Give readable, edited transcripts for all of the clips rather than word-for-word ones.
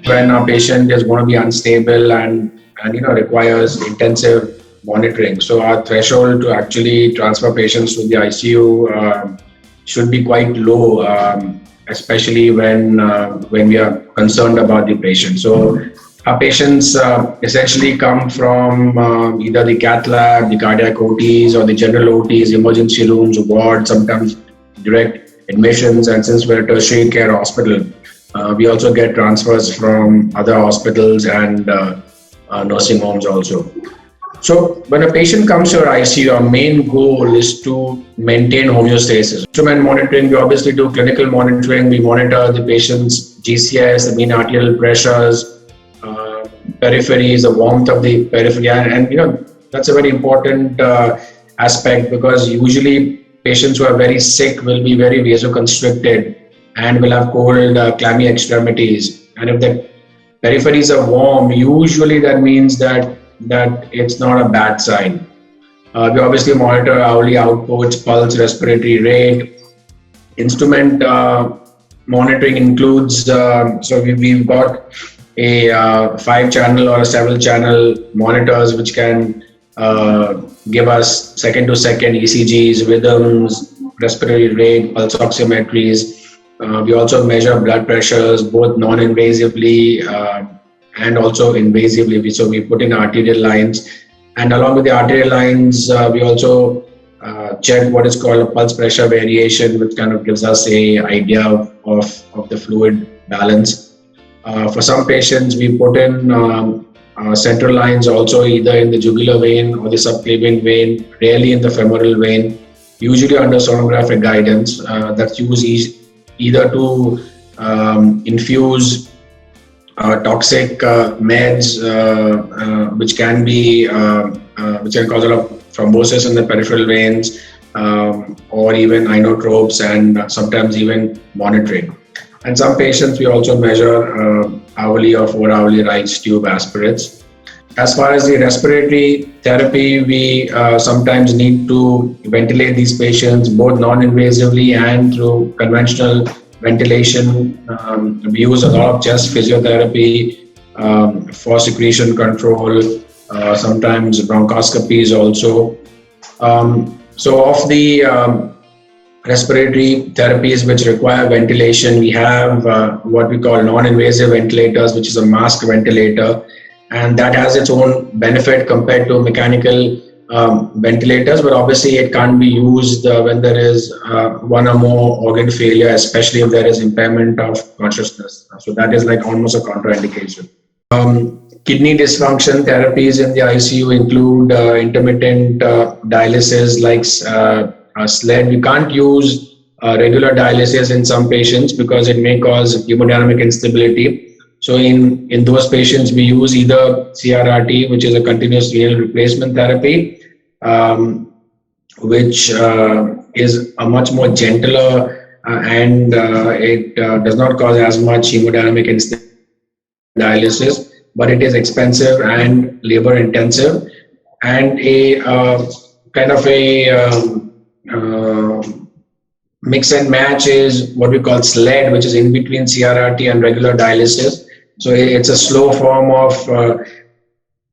when a patient is going to be unstable and requires intensive monitoring. So our threshold to actually transfer patients to the ICU should be quite low, especially when we are concerned about the patient. So our patients essentially come from either the cath lab, the cardiac OTs, or the general OTs, emergency rooms, ward, sometimes direct admissions. And since we're a tertiary care hospital, we also get transfers from other hospitals and nursing homes also. So when a patient comes to our ICU, our main goal is to maintain homeostasis. Instrument monitoring, we obviously do clinical monitoring. We monitor the patient's GCS, the mean arterial pressures, peripheries, the warmth of the periphery. And that's a very important aspect, because usually patients who are very sick will be very vasoconstricted and will have cold, clammy extremities. And if the peripheries are warm, usually that means that it's not a bad sign. We obviously monitor hourly outputs, pulse, respiratory rate. Instrument monitoring includes, so we've got a 5-channel or a 7-channel monitors which can give us second-to-second ECGs, rhythms, respiratory rate, pulse oximetries. We also measure blood pressures, both non-invasively and also invasively. So we put in arterial lines, and along with the arterial lines, we also check what is called a pulse pressure variation, which kind of gives us a idea of the fluid balance. For some patients, we put in central lines also, either in the jugular vein or the subclavian vein, rarely in the femoral vein, usually under sonographic guidance. That's used either to infuse toxic meds, which can cause a lot of thrombosis in the peripheral veins, or even inotropes, and sometimes even monitoring. And some patients we also measure hourly or 4-hourly Wright's tube aspirates. As far as the respiratory therapy, we sometimes need to ventilate these patients both non-invasively and through conventional ventilation. We use a lot of chest physiotherapy for secretion control, sometimes bronchoscopies also. So of the respiratory therapies which require ventilation, we have what we call non-invasive ventilators, which is a mask ventilator, and that has its own benefit compared to mechanical ventilators, but obviously it can't be used when there is one or more organ failure, especially if there is impairment of consciousness. So that is like almost a contraindication. Kidney dysfunction therapies in the ICU include intermittent dialysis like SLED. We can't use regular dialysis in some patients because it may cause hemodynamic instability. So in those patients, we use either CRRT, which is a continuous renal replacement therapy, which is a much more gentler and it does not cause as much hemodynamic instability dialysis, but it is expensive and labor intensive, and a kind of a mix and match is what we call SLED, which is in between CRRT and regular dialysis. So it's a slow form of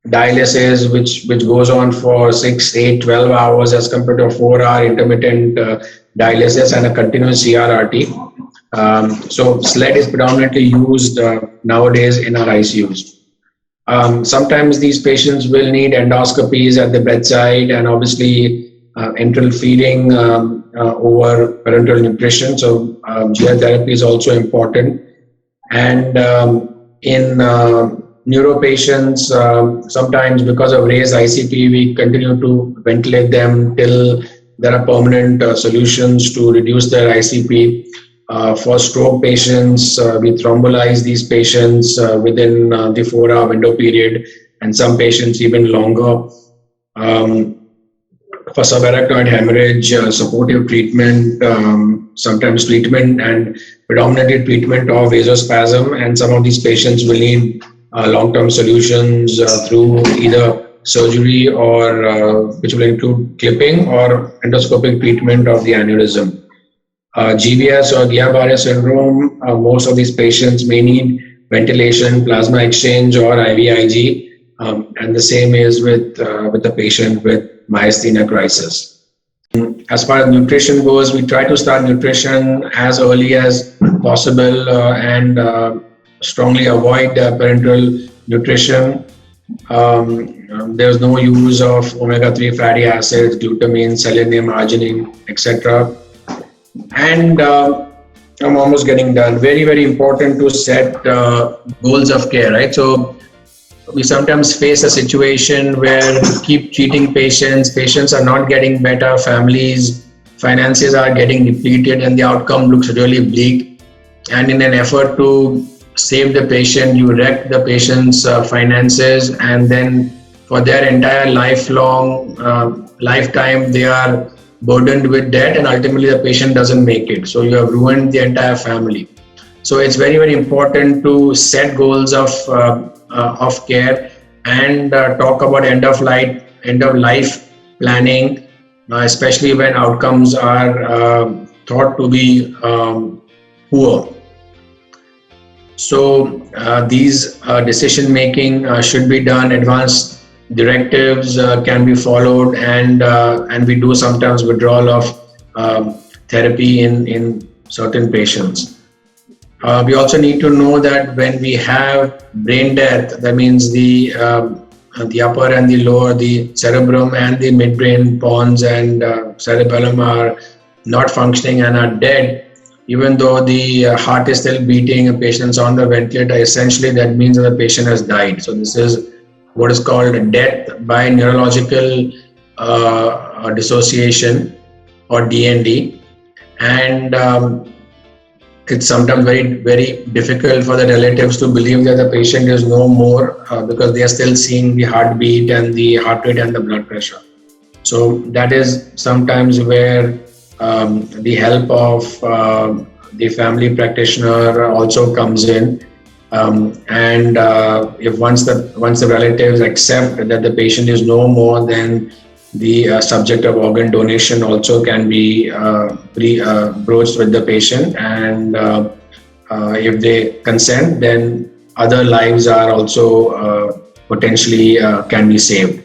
dialysis which goes on for 6, 8, 12 hours as compared to a 4-hour intermittent dialysis and a continuous CRRT. So SLED is predominantly used nowadays in our ICUs. Sometimes these patients will need endoscopies at the bedside, and obviously enteral feeding over parenteral nutrition. So GI therapy is also important. And in neuro patients, sometimes because of raised ICP, we continue to ventilate them till there are permanent solutions to reduce their ICP. For stroke patients, we thrombolize these patients within the 4-hour window period, and some patients even longer. For subarachnoid hemorrhage, supportive treatment, sometimes treatment and predominantly treatment of vasospasm, and some of these patients will need long-term solutions through either surgery or which will include clipping or endoscopic treatment of the aneurysm. GBS or Guillain-Barré syndrome, most of these patients may need ventilation, plasma exchange, or IVIG. And the same is with the patient with myasthenia crisis. As far as nutrition goes, we try to start nutrition as early as possible and strongly avoid parenteral nutrition. There's no use of omega-3 fatty acids, glutamine, selenium, arginine, etc. And I'm almost getting done. Very, very important to set goals of care, right? So we sometimes face a situation where we keep treating patients. Patients are not getting better. Families' finances are getting depleted, and the outcome looks really bleak. And in an effort to save the patient, you wreck the patient's finances, and then for their entire lifetime, they are burdened with debt, and ultimately the patient doesn't make it. So you have ruined the entire family. So it's very, very important to set goals of care and talk about end of life planning, especially when outcomes are thought to be poor. So these decision making should be done. Advanced directives can be followed, and we do sometimes withdrawal of therapy in certain patients. We also need to know that when we have brain death, that means the upper and the lower, the cerebrum and the midbrain pons and cerebellum are not functioning and are dead. Even though the heart is still beating, a patient's on the ventilator, essentially that means that the patient has died. So this is what is called death by neurological dissociation, or DND. And it's sometimes very, very difficult for the relatives to believe that the patient is no more because they are still seeing the heartbeat and the heart rate and the blood pressure. So that is sometimes where the help of the family practitioner also comes in. And if once the relatives accept that the patient is no more, then the subject of organ donation also can be broached with the patient, and if they consent, then other lives are also potentially can be saved.